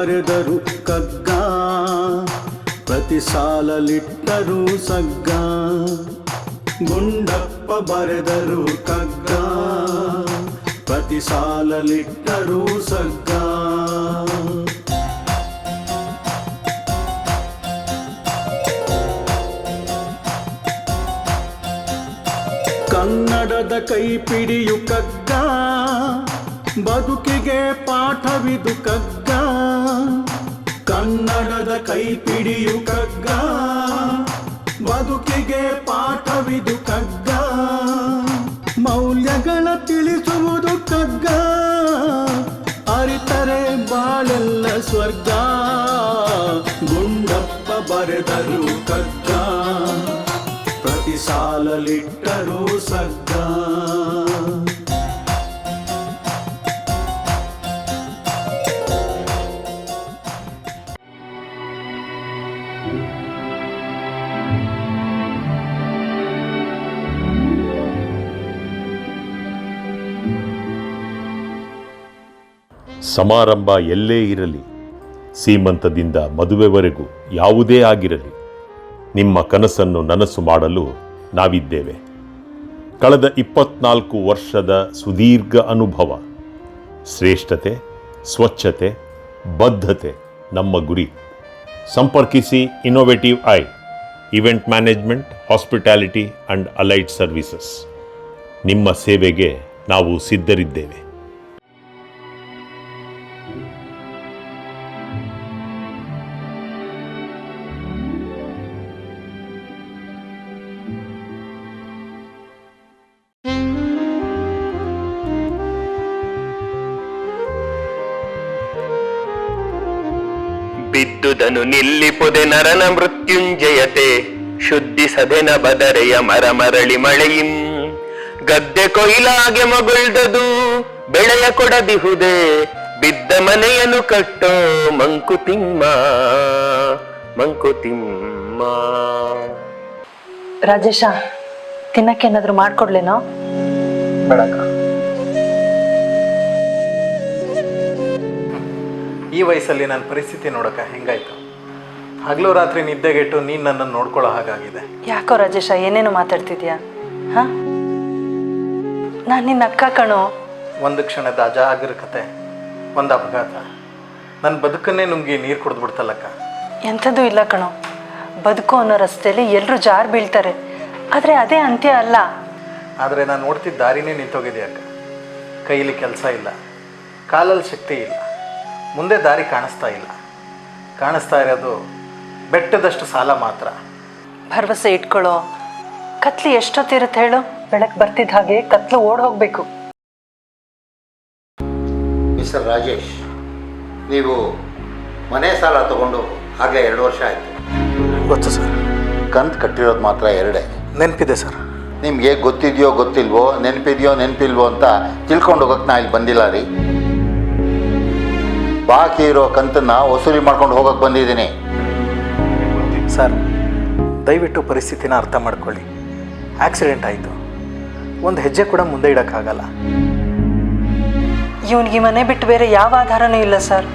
ಬರೆದರು ಕಗ್ಗ, ಪ್ರತಿ ಸಾಲಲಿಟ್ಟರು ಸಗ್ಗ. ಗುಂಡಪ್ಪ ಬರೆದರು ಕಗ್ಗ, ಪ್ರತಿ ಸಾಲಲಿಟ್ಟರು ಸಗ್ಗ. ಕನ್ನಡದ ಕೈಪಿಡಿಯು ಕಗ್ಗ, ಬದುಕಿಗೆ ಪಾಠವಿದು ಕಗ್ಗ. ಕನ್ನಡದ ಕೈಪಿಡಿಯು ಕಗ್ಗ, ಬದುಕಿಗೆ ಪಾಠವಿದು ಕಗ್ಗ. ಮೌಲ್ಯಗಳ ತಿಳಿಸುವುದು ಕಗ್ಗ, ಅರಿತರೆ ಬಾಳೆಲ್ಲ ಸ್ವರ್ಗ. ಗುಂಡಪ್ಪ ಬರೆದರು ಕಗ್ಗ, ಪ್ರತಿ ಸಾಲಲಿಟ್ಟರು ಸಗ್ಗ. ಸಮಾರಂಭ ಎಲ್ಲೇ ಇರಲಿ, ಸೀಮಂತದಿಂದ ಮದುವೆವರೆಗೂ ಯಾವುದೇ ಆಗಿರಲಿ, ನಿಮ್ಮ ಕನಸನ್ನು ನನಸು ಮಾಡಲು ನಾವಿದ್ದೇವೆ. ಕಳೆದ 24 ವರ್ಷದ ಸುದೀರ್ಘ ಅನುಭವ, ಶ್ರೇಷ್ಠತೆ, ಸ್ವಚ್ಛತೆ, ಬದ್ಧತೆ ನಮ್ಮ ಗುರಿ. ಸಂಪರ್ಕಿಸಿ innovative I event management, hospitality and allied services. ನಿಮ್ಮ ಸೇವೆಗೆ ನಾವು ಸಿದ್ಧರಿದ್ದೇವೆ. ಬಿದ್ದುದನು ನಿಲ್ಲಿಪುದೆ ನರನ ಮೃತ್ಯುಂಜಯತೆ, ಶುದ್ಧಿಸದೆನ ಬದರೆಯ ಮರಮರಳಿ ಮಳೆಯಿಂ. ಗದ್ದೆ ಕೊಯ್ಲಾಗೆ ಮಗುಳ್ದದು ಬೆಳೆಯ ಕೊಡದಿಹುದೆ, ಬಿದ್ದ ಮನೆಯನ್ನು ಕಟ್ಟೋ ಮಂಕುತಿಮ್ಮ ಮಂಕುತಿಮ್ಮ. ರಾಜೇಶ, ತಿನ್ನಕ್ಕೇನಾದ್ರೂ ಮಾಡ್ಕೊಡ್ಲೇನೋ? ಬೇಡಕ್ಕ, ಈ ವಯಸ್ಸಲ್ಲಿ ನನ್ನ ಪರಿಸ್ಥಿತಿ ನೋಡಕ್ಕ ಹೆಂಗಾಯ್ತು. ಹಗಲು ರಾತ್ರಿ ನಿದ್ದೆಗೆಟ್ಟು ನೀನು ನನ್ನನ್ನು ನೋಡ್ಕೊಳ್ಳೋ ಹಾಗಾಗಿದೆ. ಯಾಕೋ ರಾಜೇಶ, ಏನೇನು ಮಾತಾಡ್ತಿದ್ಯಾ? ಹಾಂ, ನಾನು ನಿನ್ನ ಅಕ್ಕ ಕಣೋ. ಒಂದು ಕ್ಷಣದ ಅಜಾಗರೂಕತೆ, ಒಂದು ಅಪಘಾತ ನನ್ನ ಬದುಕನ್ನೇ ನುಂಗಿ ನೀರು ಕುಡಿದ್ಬಿಡ್ತಲ್ಲಕ್ಕ. ಎಂಥದ್ದು ಇಲ್ಲ ಕಣೋ, ಬದುಕು ಅನ್ನೋ ರಸ್ತೆಯಲ್ಲಿ ಎಲ್ಲರೂ ಜಾರು ಬೀಳ್ತಾರೆ, ಆದರೆ ಅದೇ ಅಂತ್ಯ ಅಲ್ಲ. ಆದರೆ ನಾನು ನೋಡ್ತಿದ್ದ ದಾರಿನೇ ನಿಂತೋಗಿದೆ ಅಕ್ಕ. ಕೈಯಲ್ಲಿ ಕೆಲಸ ಇಲ್ಲ, ಕಾಲಲ್ಲಿ ಶಕ್ತಿ ಇಲ್ಲ, ಮುಂದೆ ದಾರಿ ಕಾಣಿಸ್ತಾ ಇಲ್ಲ. ಕಾಣಿಸ್ತಾ ಇರೋದು ಬೆಟ್ಟದಷ್ಟು ಸಾಲ ಮಾತ್ರ. ಭರವಸೆ ಇಟ್ಕೊಳ್ಳೋ. ಕತ್ಲಿ ಎಷ್ಟೊತ್ತಿರುತ್ತೆ ಹೇಳು? ಬೆಳಕು ಬರ್ತಿದ್ದ ಹಾಗೆ ಕತ್ಲು ಓಡ್ ಹೋಗಬೇಕು. ಮಿಸ್ಟರ್ ರಾಜೇಶ್, ನೀವು ಮನೆ ಸಾಲ ತಗೊಂಡು ಆಗಲೇ 2 ವರ್ಷ ಆಯಿತು. ಗೊತ್ತು ಸರ್. ಕಂತು ಕಟ್ಟಿರೋದು ಮಾತ್ರ 2. ನೆನಪಿದೆ ಸರ್. ನಿಮಗೆ ಗೊತ್ತಿದೆಯೋ ಗೊತ್ತಿಲ್ವೋ, ನೆನಪಿದೆಯೋ ನೆನಪಿಲ್ವೋ ಅಂತ ತಿಳ್ಕೊಂಡು ಹೋಗೋಕ್ಕೆ ನಾ ಇಲ್ಲಿ ಬಂದಿಲ್ಲ ರೀ. ಬಾಕಿ ಇರೋ ಕಂತನ್ನು ವಸೂಲಿ ಮಾಡ್ಕೊಂಡು ಹೋಗೋಕ್ಕೆ ಬಂದಿದ್ದೀನಿ. ಸರ್, ದಯವಿಟ್ಟು ಪರಿಸ್ಥಿತಿನ ಅರ್ಥ ಮಾಡ್ಕೊಳ್ಳಿ. ಆಕ್ಸಿಡೆಂಟ್ ಆಯಿತು, ಒಂದು ಹೆಜ್ಜೆ ಕೂಡ ಮುಂದೆ ಇಡೋಕ್ಕಾಗಲ್ಲ. ಇವನಿಗೆ ಮನೆ ಬಿಟ್ಟು ಬೇರೆ ಯಾವ ಆಧಾರನೂ ಇಲ್ಲ ಸರ್.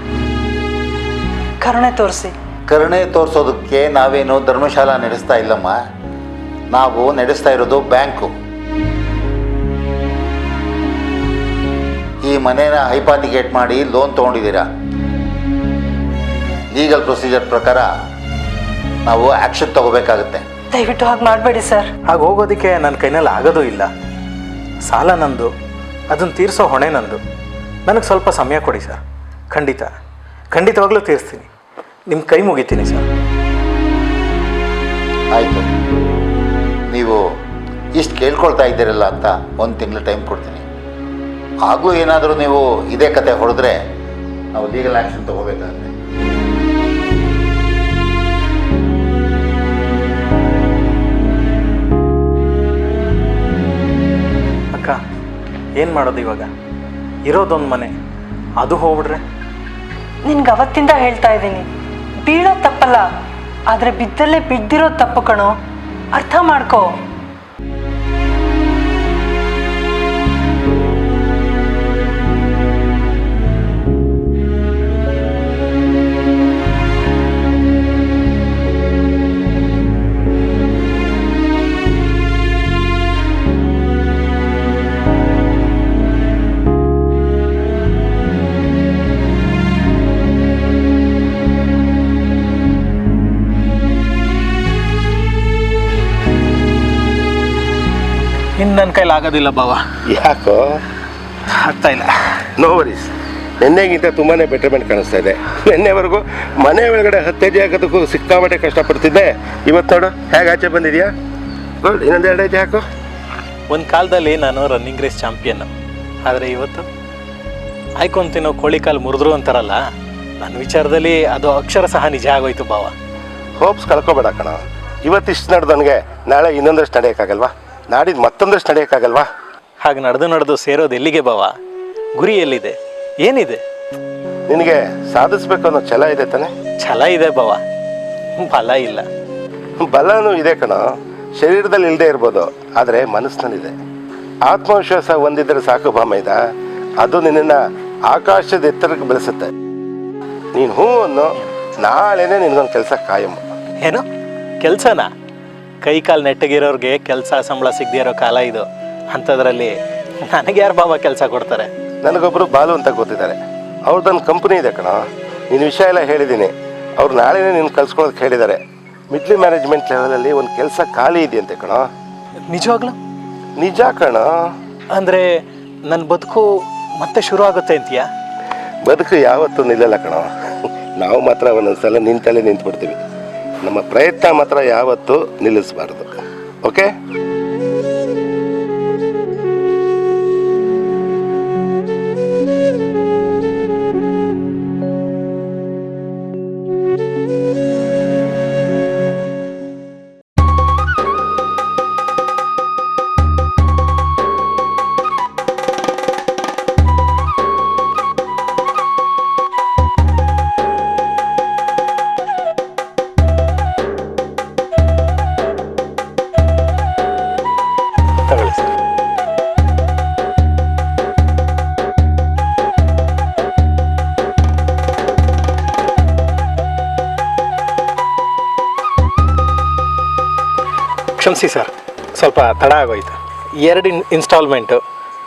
ಕರುಣೆ ತೋರಿಸಿ. ಕರುಣೆ ತೋರಿಸೋದಕ್ಕೆ ನಾವೇನು ಧರ್ಮಶಾಲಾ ನಡೆಸ್ತಾ ಇಲ್ಲಮ್ಮ, ನಾವು ನಡೆಸ್ತಾ ಇರೋದು ಬ್ಯಾಂಕು. ಈ ಮನೇನ ಹೈಪಾಥಿಕೇಟ್ ಮಾಡಿ ಲೋನ್ ತೊಗೊಂಡಿದ್ದೀರಾ. ಲೀಗಲ್ ಪ್ರೊಸೀಜರ್ ಪ್ರಕಾರ ನಾವು ಆ್ಯಕ್ಷನ್ ತಗೋಬೇಕಾಗುತ್ತೆ. ದಯವಿಟ್ಟು ಹಾಗೆ ಮಾಡಬೇಡಿ ಸರ್. ಹಾಗೆ ಹೋಗೋದಕ್ಕೆ ನನ್ನ ಕೈನಲ್ಲಿ ಆಗೋದೂ ಇಲ್ಲ. ಸಾಲ ನಂದು, ಅದನ್ನು ತೀರಿಸೋ ಹೊಣೆ ನಂದು. ನನಗೆ ಸ್ವಲ್ಪ ಸಮಯ ಕೊಡಿ ಸರ್. ಖಂಡಿತವಾಗ್ಲೂ ತೀರಿಸ್ತೀನಿ. ನಿಮ್ಮ ಕೈ ಮುಗಿತೀನಿ ಸರ್. ಆಯಿತು, ನೀವು ಇಷ್ಟು ಕೇಳ್ಕೊಳ್ತಾ ಇದ್ದೀರಲ್ಲ ಅಂತ 1 ತಿಂಗಳು ಟೈಮ್ ಕೊಡ್ತೀನಿ. ಆಗಲೂ ಏನಾದರೂ ನೀವು ಇದೇ ಕತೆ ಹೊಡೆದ್ರೆ ನಾವು ಲೀಗಲ್ ಆ್ಯಕ್ಷನ್ ತಗೋಬೇಕಾಗುತ್ತೆ. ಅಕ್ಕ, ಏನು ಮಾಡೋದು ಇವಾಗ? ಇರೋದೊಂದು ಮನೆ, ಅದು ಹೋಗ್ಬಿಡ್ರೆ? ನಿನ್ಗೆ ಅವತ್ತಿಂದ ಹೇಳ್ತಾ ಇದ್ದೀನಿ, ಬೀಳೋದು ತಪ್ಪಲ್ಲ, ಆದರೆ ಬಿದ್ದಲ್ಲೇ ಬಿದ್ದಿರೋದು ತಪ್ಪು ಕಣೋ. ಅರ್ಥ ಮಾಡ್ಕೋ. ಇನ್ನು ನನ್ನ ಕೈಲಿ ಆಗೋದಿಲ್ಲ ಬಾವ. ಯಾಕೋ? ಆಗ್ತಾ ಇಲ್ಲ. No worries. ನಿನ್ನೆಗಿಂತ ತುಂಬಾ ಬೆಟರ್ಮೆಂಟ್ ಕಾಣಿಸ್ತಾ ಇದೆ. ನಿನ್ನೆವರೆಗೂ ಮನೆ ಒಳಗಡೆ 10 ಹೆಜ್ಜೆ ಹಾಕೋದಕ್ಕೂ ಸಿಕ್ಕಾಪಟ್ಟೆ ಕಷ್ಟಪಡ್ತಿದ್ದೆ. ಇವತ್ತು ನೋಡು ಹೇಗೆ ಆಚೆ ಬಂದಿದ್ಯಾ. ಗುಡ್. ಇನ್ನೊಂದು 2 ಹೆಜ್ಜೆ ಹಾಕು. ಒಂದು ಕಾಲದಲ್ಲಿ ನಾನು ರನ್ನಿಂಗ್ ರೇಸ್ ಚಾಂಪಿಯನ್. ಆದರೆ ಇವತ್ತು ಆಯ್ಕೊಂತೀನೋ ಕೋಳಿ ಕಾಲು ಮುರಿದ್ರು ಅಂತಾರಲ್ಲ, ನನ್ನ ವಿಚಾರದಲ್ಲಿ ಅದು ಅಕ್ಷರ ಸಹ ನಿಜ ಆಗೋಯ್ತು ಬಾವ. ಹೋಪ್ಸ್ ಕಳ್ಕೊಬೇಡ ಕಣ. ಇವತ್ತಿಷ್ಟು ನಡೆದವನಿಗೆ ನಾಳೆ ಇನ್ನೊಂದಷ್ಟು ನಡೆಯೋಕ್ಕಾಗಲ್ವಾ? ನಾಡಿದ್ದು ಮತ್ತೊಂದಷ್ಟು ನಡೆಯೋಕ್ಕಾಗಲ್ವಾ? ಹಾಗೆ ನಡೆದು ಸೇರೋದು ಎಲ್ಲಿಗೆ ಬಾವ? ಗುರಿ ಎಲ್ಲಿದೆ? ಏನಿದೆ? ನಿನಗೆ ಸಾಧಿಸ್ಬೇಕು ಅನ್ನೋ ಛಲ ಇದೆ ತಾನೆ? ಛಲ ಇದೆ ಬಾವ, ಬಲ ಇಲ್ಲ. ಬಲನೂ ಇದೆ ಕಣ. ಶರೀರದಲ್ಲಿ ಇಲ್ಲದೆ ಇರ್ಬೋದು, ಆದರೆ ಮನಸ್ಸಿನಲ್ಲಿದೆ. ಆತ್ಮವಿಶ್ವಾಸ ಹೊಂದಿದ್ರೆ ಸಾಕು ಭಾಮೈದ. ಅದು ನಿನ್ನನ್ನು ಆಕಾಶದ ಎತ್ತರಕ್ಕೆ ಬೆಳೆಸುತ್ತೆ. ನೀನು ಹ್ಞೂ ಅನ್ನೋ, ನಾಳೆನೇ ನಿನಗೊಂದು ಕೆಲಸ ಕಾಯಂ. ಏನು ಕೆಲಸನಾ? ಕೈ ಕಾಲು ನೆಟ್ಟಗಿರೋರಿಗೆ ಕೆಲಸ ಸಂಬಳ ಸಿಗದೇ ಇರೋ ಕಾಲ ಇದು. ಅಂಥದ್ರಲ್ಲಿ ನನಗೆ ಯಾರು ಬಾಬಾ ಕೆಲಸ ಕೊಡ್ತಾರೆ? ನನಗೊಬ್ಬರು ಬಾಲು ಅಂತ ಗೊತ್ತಿದ್ದಾರೆ. ಅವ್ರದ್ದೊಂದು ಕಂಪ್ನಿ ಇದೆ ಕಣ. ನಿನ್ನ ವಿಷಯ ಎಲ್ಲ ಹೇಳಿದ್ದೀನಿ. ಅವ್ರು ನಾಳೆನೇ ನಿನ್ನ ಕಲ್ಸ್ಕೊಳಕ್ಕೆ ಹೇಳಿದ್ದಾರೆ. ಮಿಡ್ಲ್ ಮ್ಯಾನೇಜ್ಮೆಂಟ್ ಲೆವೆಲಲ್ಲಿ ಒಂದು ಕೆಲಸ ಖಾಲಿ ಇದೆಯಂತೆ ಕಣ. ನಿಜವಾಗ್ಲೂ? ನಿಜ ಕಣ. ಅಂದರೆ ನನ್ನ ಬದುಕು ಮತ್ತೆ ಶುರು ಆಗುತ್ತೆ ಅಂತೀಯಾ? ಬದುಕು ಯಾವತ್ತೂ ನಿಲ್ಲಲ್ಲ ಕಣ. ನಾವು ಮಾತ್ರ ಒಂದೊಂದ್ಸಲ ನಿಂತಲ್ಲೇ ನಿಂತ್ಬಿಡ್ತೀವಿ. ನಮ್ಮ ಪ್ರಯತ್ನ ಮಾತ್ರ ಯಾವತ್ತೂ ನಿಲ್ಲಿಸಬಾರ್ದು. ಓಕೆ? ತಗೊಳ್ಳಿ ಸರ್. ಕ್ಷಮಿಸಿ ಸರ್, ಸ್ವಲ್ಪ ತಡ ಆಗೋಯ್ತು. 2 instalment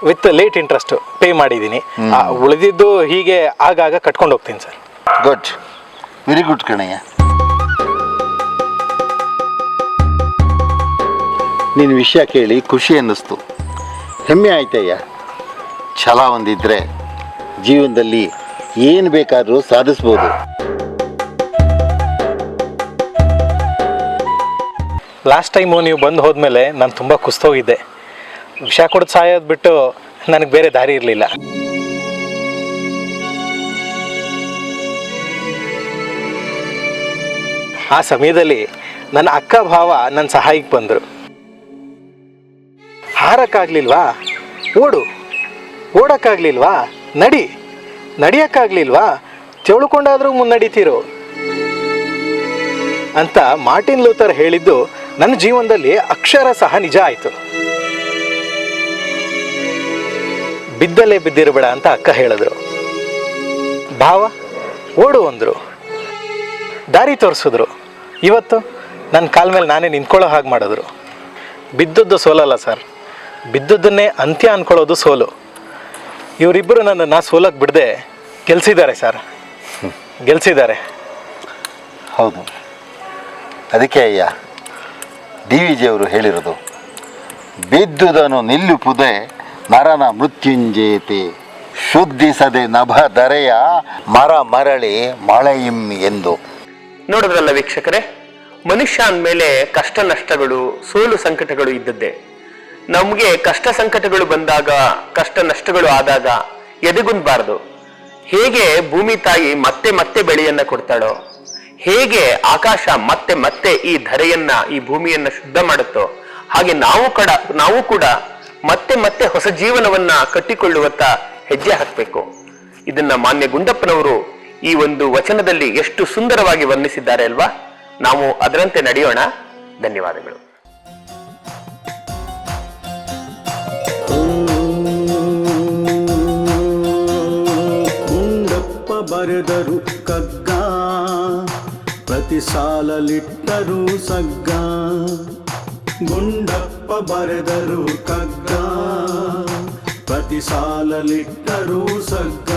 with late interest pay ಮಾಡಿದ್ದೀನಿ. ಉಳಿದಿದ್ದು ಹೀಗೆ ಆಗಾಗ ಕಟ್ಕೊಂಡು ಹೋಗ್ತೀನಿ ಸರ್. ಗುಡ್, ವೆರಿ ಗುಡ್ ಕಣಯ್ಯ. ನಿನ್ನ ವಿಷಯ ಕೇಳಿ ಖುಷಿ ಅನ್ನಿಸ್ತು, ಹೆಮ್ಮೆ ಆಯ್ತಯ್ಯ. ಛಲ ಹೊಂದಿದ್ರೆ ಜೀವನದಲ್ಲಿ ಏನು ಬೇಕಾದರೂ ಸಾಧಿಸ್ಬೋದು. ಲಾಸ್ಟ್ ಟೈಮು ನೀವು ಬಂದು ಹೋದ್ಮೇಲೆ ನಾನು ತುಂಬ ಕುಸ್ತೋಗಿದ್ದೆ. ವಿಷ ಕೊಡೋದು ಸಾಯೋದು ಬಿಟ್ಟು ನನಗೆ ಬೇರೆ ದಾರಿ ಇರಲಿಲ್ಲ. ಆ ಸಮಯದಲ್ಲಿ ನನ್ನ ಅಕ್ಕ ಭಾವ ನನ್ನ ಸಹಾಯಕ್ಕೆ ಬಂದರು. ಹಾರಕ್ಕಾಗ್ಲಿಲ್ವಾ? ಓಡೋಕ್ಕಾಗ್ಲಿಲ್ವಾ? ನಡಿಯೋಕ್ಕಾಗ್ಲಿಲ್ವಾ? ತೆವಳ್ಕೊಂಡಾದ್ರೂ ಮುನ್ನಡಿತೀರೋ ಅಂತ ಮಾರ್ಟಿನ್ ಲೂಥರ್ ಹೇಳಿದ್ದು ನನ್ನ ಜೀವನದಲ್ಲಿ ಅಕ್ಷರ ಸಹ ನಿಜ ಆಯಿತು. ಬಿದ್ದಲ್ಲೇ ಬಿದ್ದಿರಬೇಡ ಅಂತ ಅಕ್ಕ ಹೇಳಿದ್ರು. ಭಾವ ಓಡು ಅಂದರು, ದಾರಿ ತೋರಿಸಿದ್ರು. ಇವತ್ತು ನನ್ನ ಕಾಲ ಮೇಲೆ ನಾನೇ ನಿಂತ್ಕೊಳ್ಳೋ ಹಾಗೆ ಮಾಡಿದ್ರು. ಬಿದ್ದದ್ದು ಸೋಲಲ್ಲ ಸರ್, ಬಿದ್ದದ್ದನ್ನೇ ಅಂತ್ಯ ಅಂದ್ಕೊಳ್ಳೋದು ಸೋಲು. ಇವರಿಬ್ಬರು ನನ್ನನ್ನು ಸೋಲಕ್ಕೆ ಬಿಡದೆ ಗೆಲ್ಸಿದ್ದಾರೆ ಸರ್, ಗೆಲ್ಸಿದ್ದಾರೆ. ಹೌದು, ಅದಕ್ಕೆ ಅಯ್ಯ DVJ ಅವರು ಹೇಳಿರೋದು, ಬಿದ್ದುದನು ನಿಲ್ಲುಪುದೆ ನರನ ಮೃತ್ಯುಂಜಯತೆ, ಶುದ್ಧಿಸದೆ ನಭ ಧರೆಯ ಮರ ಮರಳಿ ಮಳೆಯಿಂ ಎಂದು. ನೋಡಿದ್ರಲ್ಲ ವೀಕ್ಷಕರೇ, ಮನುಷ್ಯ ಅಂದಮೇಲೆ ಕಷ್ಟ ನಷ್ಟಗಳು, ಸೋಲು ಸಂಕಟಗಳು ಇದ್ದದ್ದೇ. ನಮಗೆ ಕಷ್ಟ ಸಂಕಟಗಳು ಬಂದಾಗ, ಕಷ್ಟ ನಷ್ಟಗಳು ಆದಾಗ ಎದೆಗುಂದಬಾರದು. ಹೇಗೆ ಭೂಮಿ ತಾಯಿ ಮತ್ತೆ ಮತ್ತೆ ಬೆಳೆಯನ್ನ ಕೊಡ್ತಾಳೋ, ಹೇಗೆ ಆಕಾಶ ಮತ್ತೆ ಮತ್ತೆ ಈ ಧರೆಯನ್ನ, ಈ ಭೂಮಿಯನ್ನ ಶುದ್ಧ ಮಾಡುತ್ತೋ, ಹಾಗೆ ನಾವು ಕೂಡ ಮತ್ತೆ ಮತ್ತೆ ಹೊಸ ಜೀವನವನ್ನ ಕಟ್ಟಿಕೊಳ್ಳುವತ್ತ ಹೆಜ್ಜೆ ಹಾಕಬೇಕು. ಇದನ್ನ ಮಾನ್ಯ ಗುಂಡಪ್ಪನವರು ಈ ಒಂದು ವಚನದಲ್ಲಿ ಎಷ್ಟು ಸುಂದರವಾಗಿ ವರ್ಣಿಸಿದ್ದಾರೆ ಅಲ್ವಾ? ನಾವು ಅದರಂತೆ ನಡೆಯೋಣ. ಧನ್ಯವಾದಗಳು. ಗುಂಡಪ್ಪ ಬರೆದರು ಕಗ್ಗ, ಪ್ರತಿ ಸಾಲಲಿಟ್ಟರು ಸಗ್ಗ. ಗುಂಡಪ್ಪ ಬರೆದರು ಕಗ್ಗ, ಪ್ರತಿ ಸಾಲಲಿಟ್ಟರು ಸಗ್ಗ.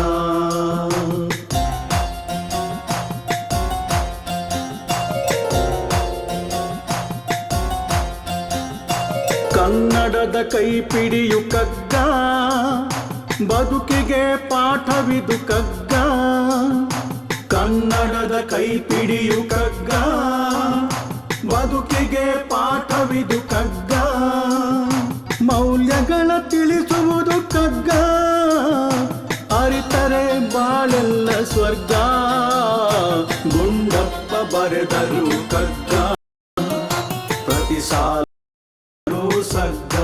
ಕನ್ನಡದ ಕೈಪಿಡಿಯು ಕಗ್ಗ, ಬದುಕಿಗೆ ಪಾಠವಿದು ಕಗ್ಗ. ಕನ್ನಡದ ಕೈಪಿಡಿಯು ಕಗ್ಗ, ಬದುಕಿಗೆ ಪಾಠವಿದು ಕಗ್ಗ. ಮೌಲ್ಯಗಳ ತಿಳಿಸುವುದು ಕಗ್ಗ, ಅರಿತರೆ ಬಾಳೆಲ್ಲ ಸ್ವರ್ಗ. ಗುಂಡಪ್ಪ ಬರೆದರು ಕಗ್ಗ, ಪ್ರತಿ ಸಾಲು ಸಗ್ಗ.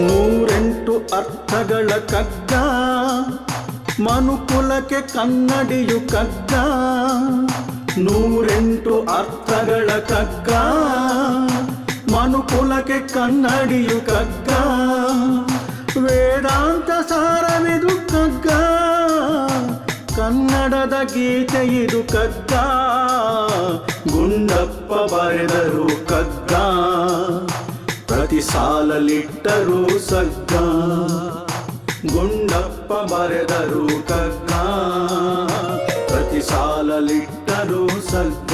ನೂರೆಂಟು ಅರ್ಥಗಳ ಕಗ್ಗ, ಮನುಕುಲಕ್ಕೆ ಕನ್ನಡಿಯು ಕಗ್ಗ. ನೂರೆಂಟು ಅರ್ಥಗಳ ಕಗ್ಗ, ಮನುಕುಲಕ್ಕೆ ಕನ್ನಡಿಯು ಕಗ್ಗ. ವೇದಾಂತ ಸಾರವಿದು ಕಗ್ಗ, ಕನ್ನಡದ ಗೀತೆ ಇದು ಕಗ್ಗ. ಗುಂಡಪ್ಪ ಬರೆದರು ಕಗ್ಗ, ಪ್ರತಿ ಸಾಲಲಿಟ್ಟರು ಸಗ್ಗ. ಗುಂಡಪ್ಪ ಬರೆದರು ಕಗ್ಗ, ಪ್ರತಿ ಸಾಲಲಿಟ್ಟರು ಸಗ್ಗ.